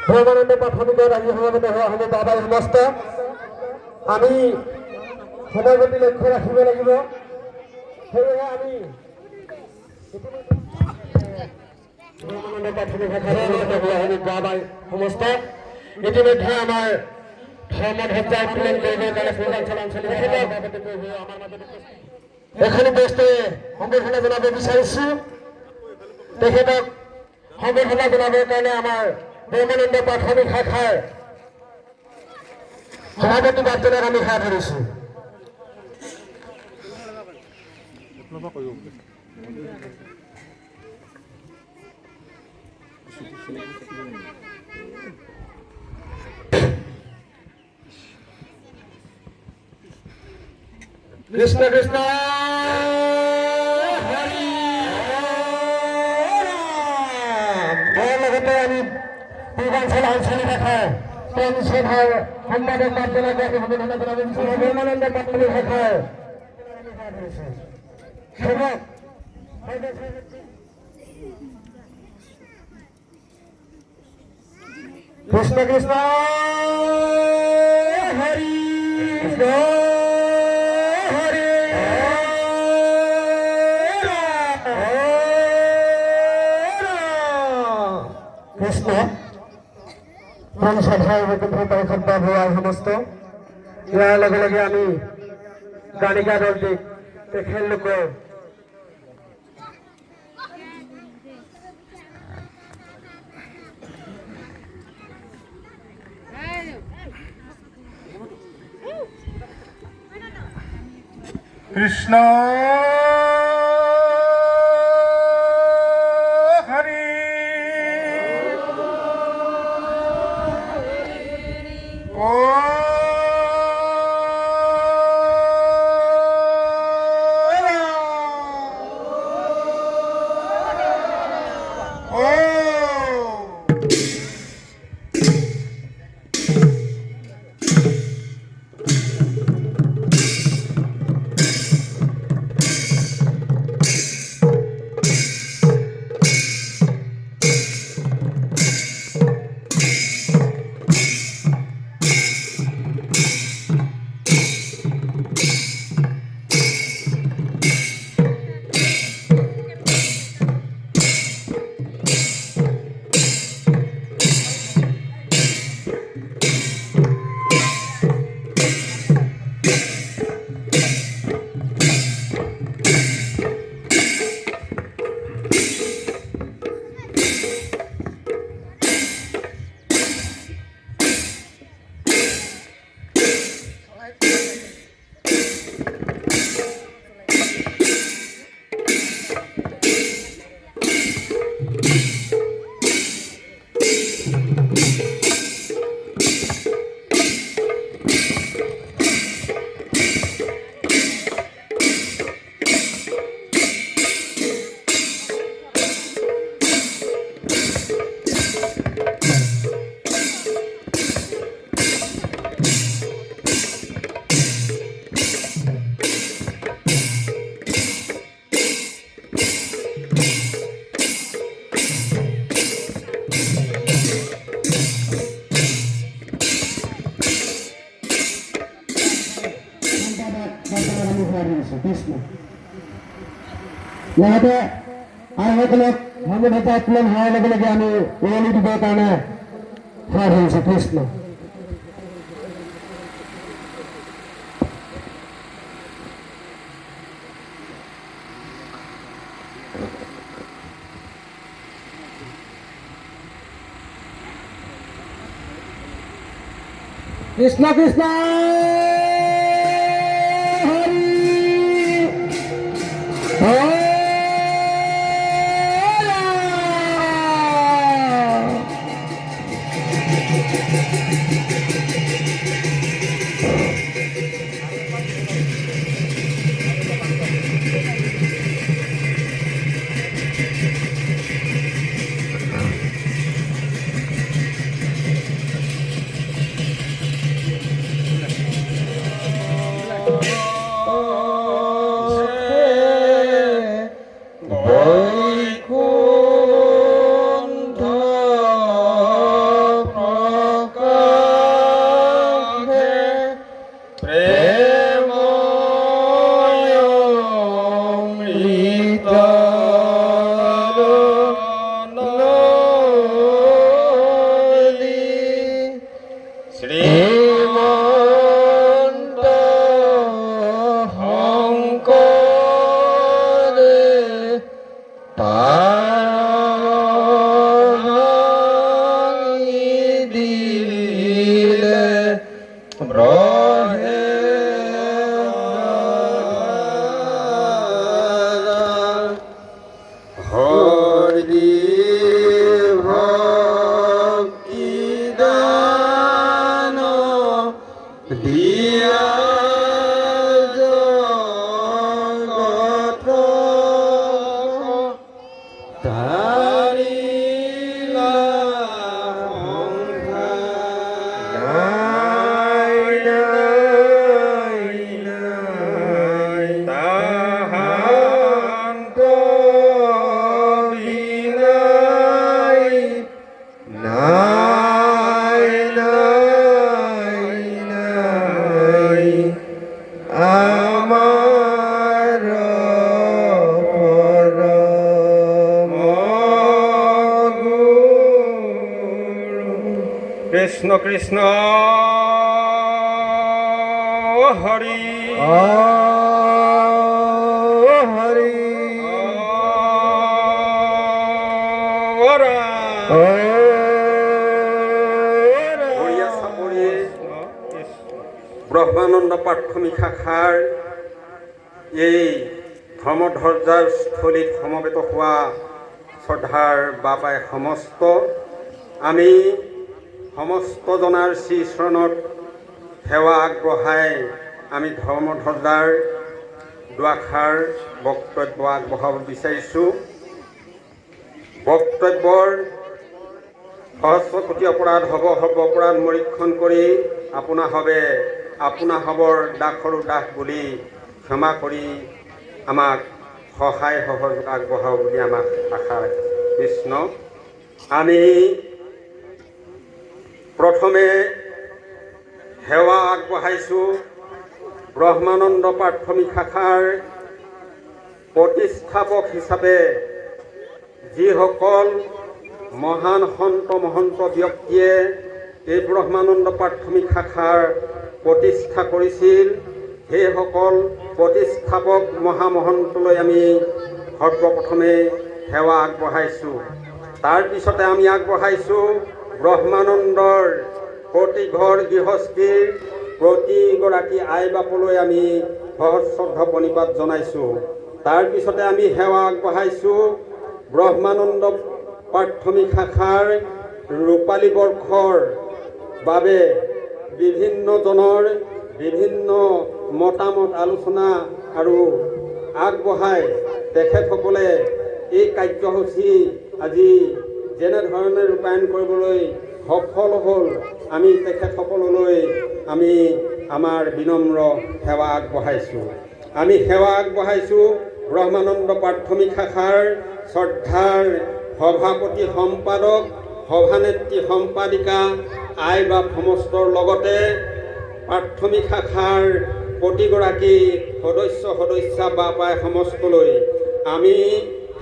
ভ্ৰমানন্দ প্ৰাথমিকৰ আজি সমাগত হোৱা হ'ব বাবাই সমস্ত আমি সময়ৰ প্ৰতি লক্ষ্য ৰাখিব লাগিব সেয়েহে আমি ভ্ৰমানন্দ প্ৰাথমিক শাখাৰ সমাগত হোৱা হ'ব বাবাই সমস্ত ইতিমধ্যে আমাৰ ধৰ্মধ্বজা উত্তোলন কৰিবৰ কাৰণে প্ৰধান চলান চলি এখনি বস্তুৱে সম্বৰ্ধনা জনাব বিচাৰিছোঁ তেখেতক সম্বৰ্ধনা জনাবৰ কাৰণে আমাৰ ভ্ৰমানন্দ প্ৰাথমিক শাখাৰ সভাপতি বাৰ্তাক আমি হাত ধৰিছোঁ কৃষ্ণ কৃষ্ণ হৰি লগতে আমি পূৰ্বাঞ্চল আঞ্চলিক শাখাৰ পঞ্চভাৰ সম্পাদক বাৰ্তালাপ আমি সম্বোধনা জনাব বিচাৰোঁ ভ্ৰমানন্দ প্ৰাথমিক শাখাৰ সেৱক কৃষ্ণ কৃষ্ণ হৰি কৃষ্ণ পঞ্চভাৰ পৰিষদ বা ভুৱাৰ সমস্ত ইয়াৰ লগে লগে আমি গানিকা দলটিক তেখেতলোকৰ কৃষ্ণ হৰি ও লগতে আৰু সকলক সম্বৰ্ধনা উত্তোলন হোৱাৰ লগে লগে আমি উৰণি দিবৰ কাৰণে হাত ধৰিছোঁ কৃষ্ণ কৃষ্ণ কৃষ্ণ নাই নাই নাই আমাৰ পৰম গুৰু। কৃষ্ণ কৃষ্ণ হৰি হৰি ব্ৰহ্মানন্দ প্ৰাথমিক শাখাৰ এই ধৰ্মধ্বজাৰ স্থলীত সমবেত হোৱা শ্ৰদ্ধাৰ বাবাই সমস্ত আমি সমস্ত জনাৰ শ্ৰীচৰণত সেৱা আগবঢ়াই আমি ধৰ্মধ্বজাৰ দুআষাৰ বক্তব্য আগবঢ়াব বিচাৰিছোঁ। বক্তব্যৰ সহস্ৰ কোটি অপৰাধ হ'ব অপৰাধ মৰীক্ষণ কৰি আপোনা হবৰ দাসৰো দাস বুলি ক্ষমা কৰি আমাক সহায় সহযোগ আগবঢ়াব বুলি আমাক আশা কৃষ্ণ। আমি প্ৰথমে সেৱা আগবঢ়াইছোঁ ব্ৰহ্মানন্দ প্ৰাথমিক শাখাৰ প্ৰতিষ্ঠাপক হিচাপে যিসকল মহান সন্ত মহন্ত ব্যক্তিয়ে এই ব্ৰহ্মানন্দ প্ৰাথমিক শাখাৰ প্ৰতিষ্ঠা কৰিছিল, সেইসকল প্ৰতিষ্ঠাপক মহামহন্তলৈ আমি সৰ্বপ্ৰথমে সেৱা আগবঢ়াইছোঁ। তাৰপিছতে আমি আগবঢ়াইছোঁ ব্ৰহ্মানন্দৰ প্ৰতি ঘৰ গৃহস্থীৰ প্ৰতিগৰাকী আই বাপলৈ আমি সহস্ৰদ্ধ প্ৰণিপাত জনাইছোঁ। তাৰপিছতে আমি সেৱা আগবঢ়াইছোঁ ব্ৰহ্মানন্দ প্ৰাথমিক শাখাৰ ৰূপালী বৰ্ষৰ বাবে বিভিন্নজনৰ বিভিন্ন মতামত আলোচনা আৰু আগবঢ়াই তেখেতসকলে এই কাৰ্যসূচী আজি যেনেধৰণে ৰূপায়ণ কৰিবলৈ সফল হ'ল আমি তেখেতসকললৈ আমি আমাৰ বিনম্ৰ সেৱা আগবঢ়াইছোঁ। আমি সেৱা আগবঢ়াইছোঁ ব্ৰহ্মানন্দ প্ৰাথমিক শাখাৰ শ্ৰদ্ধাৰ সভাপতি সম্পাদক সভানেত্ৰী সম্পাদিকা আই বাপ সমস্তৰ লগতে প্ৰাথমিক শাখাৰ প্ৰতিগৰাকী সদস্যা বাপ আই সমস্তলৈ আমি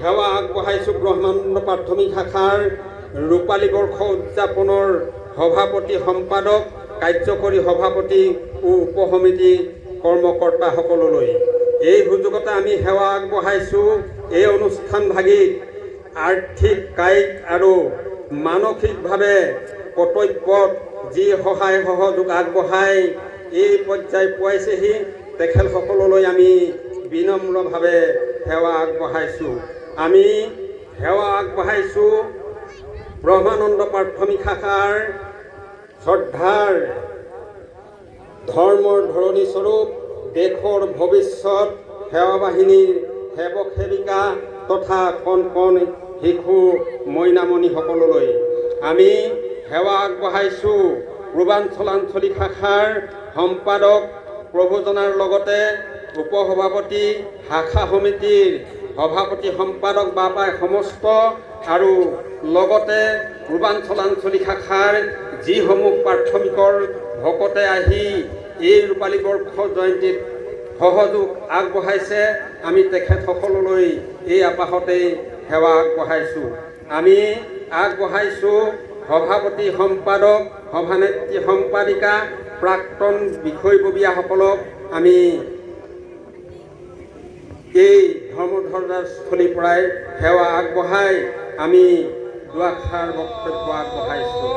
সেৱা আগবঢ়াইছোঁ ব্ৰহ্মানন্দ প্ৰাথমিক শাখাৰ ৰূপালী বৰ্ষ উদযাপনৰ সভাপতি সম্পাদক কাৰ্যকৰী সভাপতি ও উপসমিতি কৰ্মকৰ্তাসকললৈ। এই সুযোগতে আমি সেৱা আগবঢ়াইছোঁ এই অনুষ্ঠানভাগিক আৰ্থিক কায়িক আৰু মানসিকভাৱে কৰ্তব্যত যি সহায় সহযোগ আগবঢ়াই এই পৰ্যায় পোৱাইছেহি তেখেতসকললৈ আমি বিনম্ৰভাৱে সেৱা আগবঢ়াইছোঁ। আমি সেৱা আগবঢ়াইছোঁ ব্ৰহ্মানন্দ প্ৰাথমিক শাখাৰ শ্ৰদ্ধাৰ ধৰ্মৰ ধৰণী স্বৰূপ দেশৰ ভৱিষ্যত সেৱা বাহিনীৰ সেৱক সেৱিকা তথা কণ কণ শিশু মইনামণিসকললৈ আমি সেৱা আগবঢ়াইছোঁ পূৰ্বাঞ্চল আঞ্চলিক শাখাৰ সম্পাদক প্ৰভুজনাৰ লগতে উপসভাপতি শাখা সমিতিৰ সভাপতি সম্পাদক বাপাই সমস্ত আৰু লগতে পূৰ্বাঞ্চল আঞ্চলিক শাখাৰ যিসমূহ প্ৰাথমিকৰ ভকতে আহি এই ৰূপালী বৰ্ষ জয়ন্তীত সহযোগ আগবঢ়াইছে আমি তেখেতসকললৈ এই আপাহতেই সেৱা আগবঢ়াইছোঁ। আমি আগবঢ়াইছোঁ সভাপতি সম্পাদক সভানেত্ৰী সম্পাদিকা প্ৰাক্তন বিষয়ববীয়াসকলক আমি এই ধৰ্মধ্বজাৰ স্থলীৰ পৰাই সেৱা আগবঢ়াই আমি দুআষাৰ বক্তব্য আগবঢ়াইছোঁ।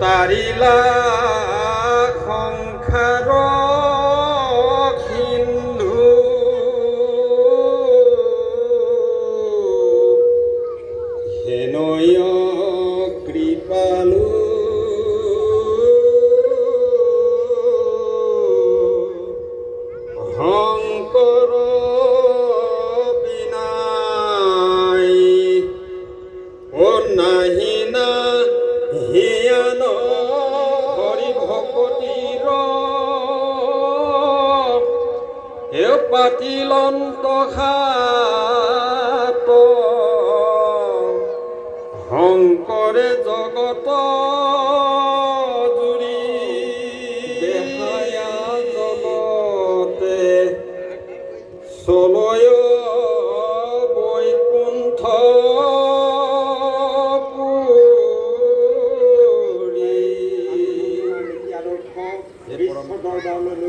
তাৰিলা সংসাৰ সিন্ধু হেনয় কৃপালু শংকৰ বিনাই অ নাহি না হিয়ান হৰি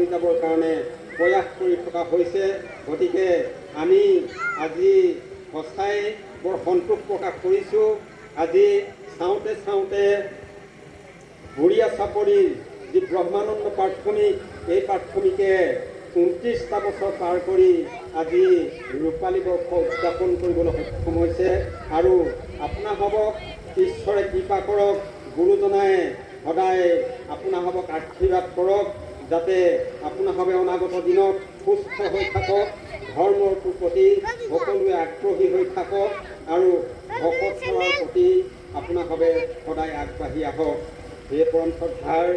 লৈ যাবৰ কাৰণে প্ৰয়াস কৰি থকা হৈছে। গতিকে আমি আজি সঁচাই বৰ সন্তোষ প্ৰকাশ কৰিছোঁ। আজি চাওঁতে চাওঁতে বুঢ়িয়া চাপৰিৰ যি ব্ৰহ্মানন্দ প্ৰাথমিক, এই প্ৰাথমিকে 29টা বছৰ পাৰ কৰি আজি ৰূপালী বৰ্ষ উদযাপন কৰিবলৈ সক্ষম হৈছে। আৰু আপোনাসৱক ঈশ্বৰে কৃপা কৰক, গুৰুজনাই সদায় আপোনাসৱক আশীৰ্বাদ কৰক, যাতে আপোনাসৱে অনাগত দিনত সুস্থ হৈ থাকক, ধৰ্মৰ প্ৰতি সকলোৱে আগ্ৰহী হৈ থাকক আৰু ভকত সেৱাৰ প্ৰতি আপোনাসৱে সদায় আগবাঢ়ি আহক। হে পৰম শ্ৰদ্ধাৰ